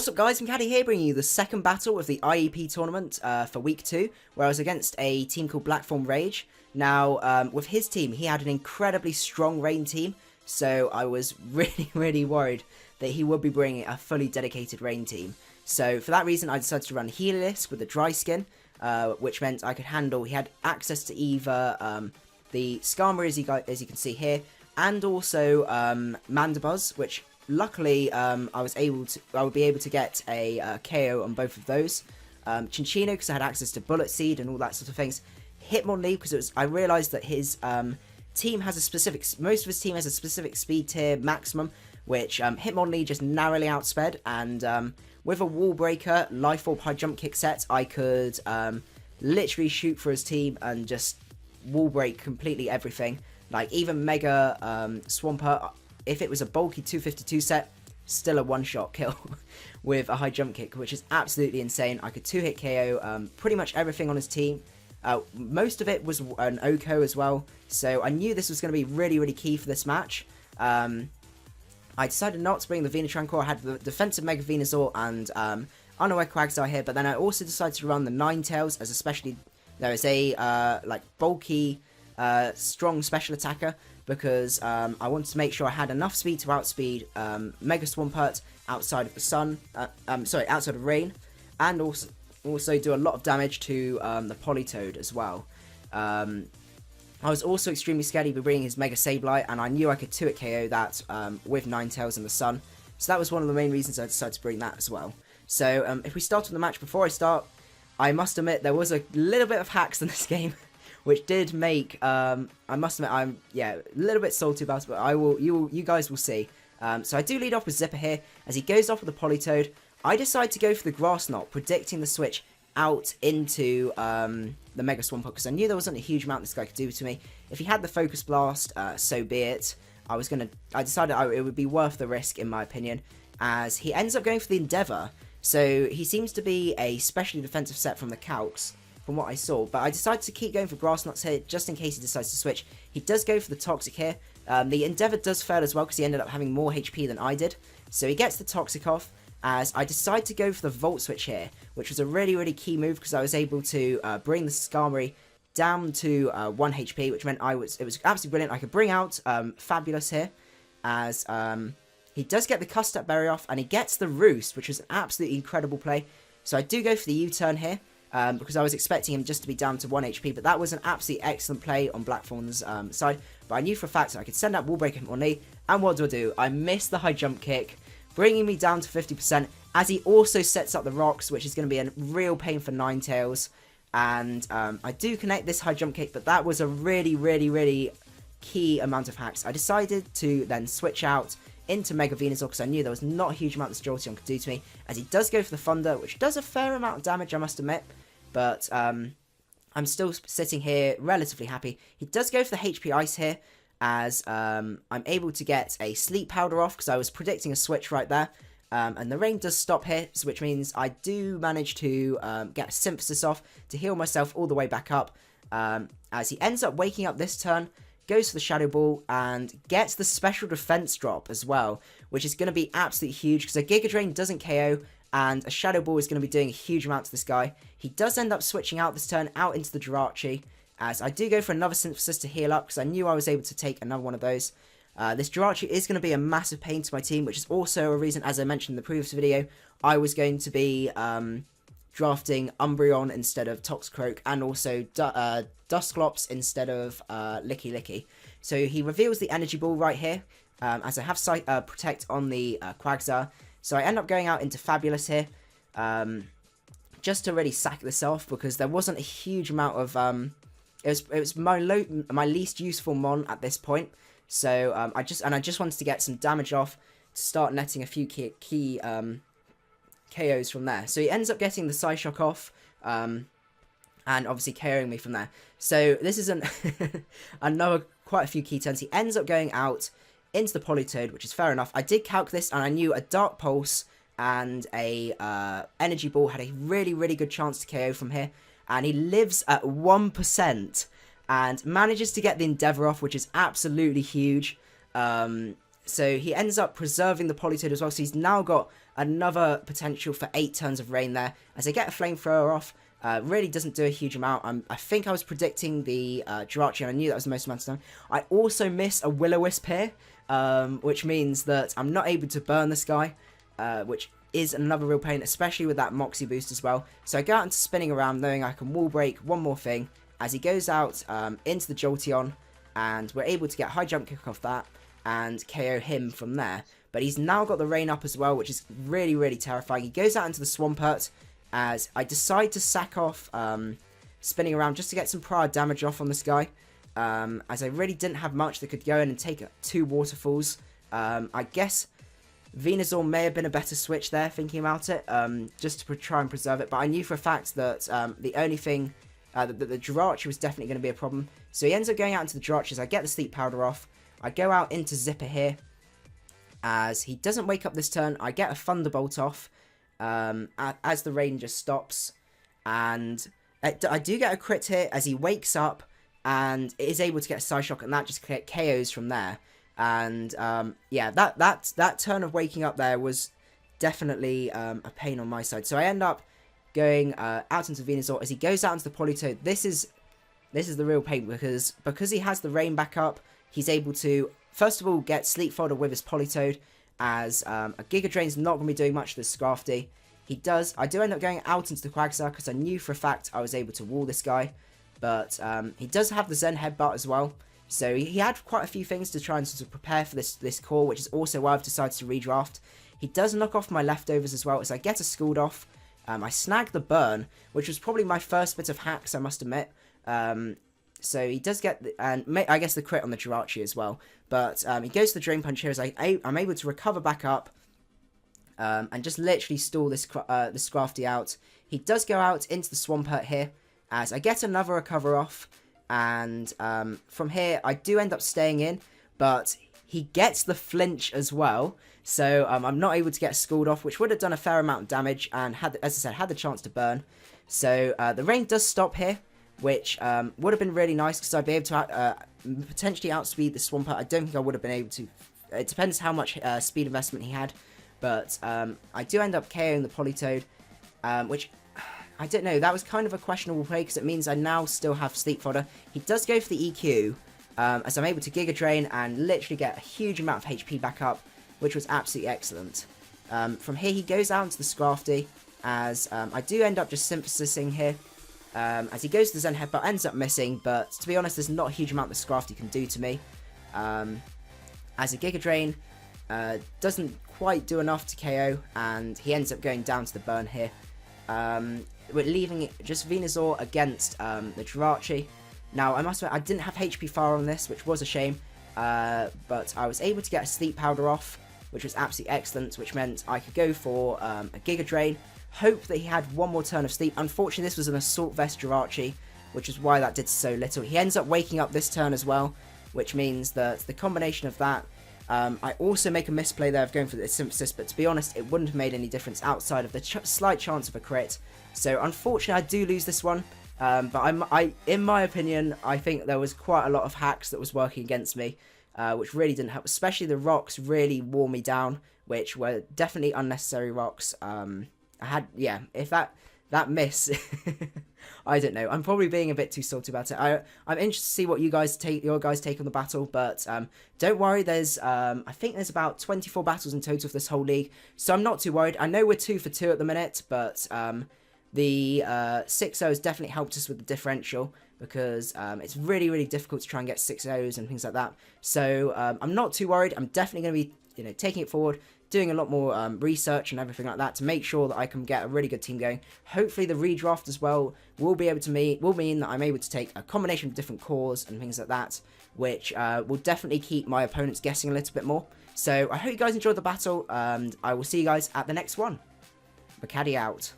What's up guys, macadii here bringing you the second battle of the IEP tournament for week 2, where I was against a team called Blackthorn Rage. Now, with his team, he had an incredibly strong rain team, so I was really worried that he would be bringing a fully dedicated rain team. So for that reason, I decided to run Healerless with a dry skin, which meant I could handle, he had access to either the Skarmory, as you can see here, and also Mandibuzz, which luckily I would be able to get a KO on both of those. Chinchino, because I had access to Bullet Seed and all that sort of things. Hitmonlee, because I realised that his team has a specific, most of his team has a specific speed tier maximum, which Hitmonlee just narrowly outsped, and with a Wall Breaker, Life Orb, High Jump Kick set, I could literally shoot for his team and just wall break completely everything. Like even Mega Swampert, if it was a bulky 252 set, still a one-shot kill with a high jump kick, which is absolutely insane. I could 2-hit KO pretty much everything on his team. Most of it was an Oko as well, so I knew this was going to be really key for this match. I decided not to bring the Venutrancor. I had the defensive Mega Venusaur and Unaware Quagsire here, but then I also decided to run the Ninetales as especially there is a like bulky, strong special attacker, because I wanted to make sure I had enough speed to outspeed Mega Swampert outside of the sun, outside of rain, and also do a lot of damage to the Politoed as well. I was also extremely scared he'd be bringing his Mega Sableye, and I knew I could 2-hit KO that with Ninetales in the sun. So that was one of the main reasons I decided to bring that as well. So if we start with the match, before I start, I must admit there was a little bit of hacks in this game, which did make, I must admit, I'm, a little bit salty about it, but you guys will see. So I do lead off with Zipper here, as he goes off with the Politoed. I decide to go for the Grass Knot, predicting the switch out into the Mega Swampert, because I knew there wasn't a huge amount this guy could do to me. If he had the Focus Blast, so be it. I decided it would be worth the risk, in my opinion, as he ends up going for the Endeavour. So he seems to be a specially defensive set from the Calcs, from what I saw, but I decided to keep going for Grass Knots here, just in case he decides to switch. He does go for the Toxic here. The Endeavour does fail as well, because he ended up having more HP than I did. So he gets the Toxic off, as I decide to go for the Volt Switch here, which was a really key move, because I was able to bring the Skarmory down to 1 HP, which meant it was absolutely brilliant. I could bring out Fabulous here, as he does get the Custap Berry off, and he gets the Roost, which was an absolutely incredible play. So I do go for the U-turn here, because I was expecting him just to be down to 1 HP, but that was an absolutely excellent play on Blackthorn's side. But I knew for a fact that I could send out Wall Breaker on knee, and what do? I missed the high jump kick, bringing me down to 50%, as he also sets up the rocks, which is going to be a real pain for Ninetales. And I do connect this high jump kick, but that was a really key amount of hacks. I decided to then switch out into Mega Venusaur, because I knew there was not a huge amount this Jolteon could do to me, as he does go for the Thunder, which does a fair amount of damage, I must admit, but I'm still sitting here relatively happy. He does go for the HP Ice here, as I'm able to get a Sleep Powder off, because I was predicting a switch right there, and the rain does stop here, which means I do manage to get a Synthesis off to heal myself all the way back up, as he ends up waking up this turn, goes for the Shadow Ball, and gets the Special Defense drop as well, which is going to be absolutely huge, because a Giga Drain doesn't KO, and a Shadow Ball is going to be doing a huge amount to this guy. He does end up switching out this turn out into the Jirachi, as I do go for another Synthesis to heal up, because I knew I was able to take another one of those. This Jirachi is going to be a massive pain to my team, which is also a reason, as I mentioned in the previous video, I was going to be drafting Umbreon instead of Toxicroak, and also Dusclops instead of Licky Licky. So he reveals the Energy Ball right here, as I have Protect on the Quagsire. So I end up going out into Fabulous here, just to really sack this off, because there wasn't a huge amount of... it was my least useful Mon at this point. So I just wanted to get some damage off to start netting a few key KOs from there. So he ends up getting the Psyshock off, and obviously KOing me from there. So this is another quite a few key turns. He ends up going out into the Politoed, which is fair enough. I did calc this, and I knew a Dark Pulse and a Energy Ball had a really good chance to KO from here. And he lives at 1%, and manages to get the Endeavour off, which is absolutely huge. So he ends up preserving the Politoed as well, so he's now got another potential for 8 turns of rain there. As I get a flamethrower off, really doesn't do a huge amount. I think I was predicting the Jirachi, and I knew that was the most amount of time. I also miss a Will-O-Wisp here, which means that I'm not able to burn this guy, which is another real pain, especially with that Moxie boost as well. So I go out into spinning around, knowing I can wall break one more thing, as he goes out into the Jolteon, and we're able to get high jump kick off that, and KO him from there. But he's now got the rain up as well, which is really, really terrifying. He goes out into the Swampert, as I decide to sack off spinning around just to get some prior damage off on this guy, as I really didn't have much that could go in and take 2 waterfalls. I guess Venusaur may have been a better switch there, thinking about it, just to try and preserve it, but I knew for a fact that the only thing, that the Jirachi was definitely going to be a problem. So he ends up going out into the Jirachi as I get the Sleep Powder off. I go out into Zipper here, as he doesn't wake up this turn. I get a Thunderbolt off, as the rain just stops, and I do get a crit here as he wakes up and is able to get a Side Shock, and that just KOs from there. And yeah, that turn of waking up there was definitely a pain on my side. So I end up going out into Venusaur as he goes out into the Politoed. This is the real pain, because he has the rain back up. He's able to first of all get Sleep Fodder with his Politoed, as a Giga Drain's not going to be doing much to this Scrafty. I do end up going out into the Quagsire because I knew for a fact I was able to wall this guy. But he does have the Zen Headbutt as well. So he had quite a few things to try and sort of prepare for this core, which is also why I've decided to redraft. He does knock off my leftovers as well, as I get a Scald off. I snag the Burn, which was probably my first bit of hacks, I must admit. So he does get, I guess, the crit on the Jirachi as well. But he goes to the Drain Punch here as I'm able to recover back up. And just literally stall this Scrafty out. He does go out into the Swampert here, as I get another recover off. And from here, I do end up staying in, but he gets the flinch as well. So I'm not able to get a Scald off, which would have done a fair amount of damage, and as I said, had the chance to burn. So the rain does stop here, which would have been really nice, because I'd be able to potentially outspeed the Swampert. I don't think I would have been able to. It depends how much speed investment he had. But I do end up KOing the Politoed, which, I don't know, that was kind of a questionable play, because it means I now still have Sleep Fodder. He does go for the EQ, as I'm able to Giga Drain and literally get a huge amount of HP back up, which was absolutely excellent. From here, he goes out into the Scrafty, as I do end up just synthesizing here. As he goes to the Zen Headbutt, ends up missing, but to be honest, there's not a huge amount the Scrafty can do to me. As a Giga Drain doesn't quite do enough to KO, and he ends up going down to the Burn here. We're leaving just Venusaur against the Jirachi. Now, I must admit, I didn't have HP Fire on this, which was a shame, but I was able to get a Sleep Powder off, which was absolutely excellent, which meant I could go for a Giga Drain, hope that he had one more turn of sleep. Unfortunately, this was an Assault Vest Jirachi, which is why that did so little. He ends up waking up this turn as well, which means that the combination of that, I also make a misplay there of going for the Synthesis, but to be honest, it wouldn't have made any difference outside of the slight chance of a crit. So unfortunately, I do lose this one, but in my opinion, I think there was quite a lot of hacks that was working against me, which really didn't help, especially the rocks really wore me down, which were definitely unnecessary rocks. If that miss, I don't know. I'm probably being a bit too salty about it. I'm interested to see what your guys take on the battle, but don't worry. There's I think there's about 24 battles in total for this whole league, so I'm not too worried. I know we're 2 for 2 at the minute, but the 6-0 has definitely helped us with the differential, because it's really, really difficult to try and get 6-0s and things like that. So I'm not too worried. I'm definitely going to be taking it forward, doing a lot more research and everything like that to make sure that I can get a really good team going. Hopefully the redraft as well will mean that I'm able to take a combination of different cores and things like that, which will definitely keep my opponents guessing a little bit more. So I hope you guys enjoyed the battle, and I will see you guys at the next one. Macadii out.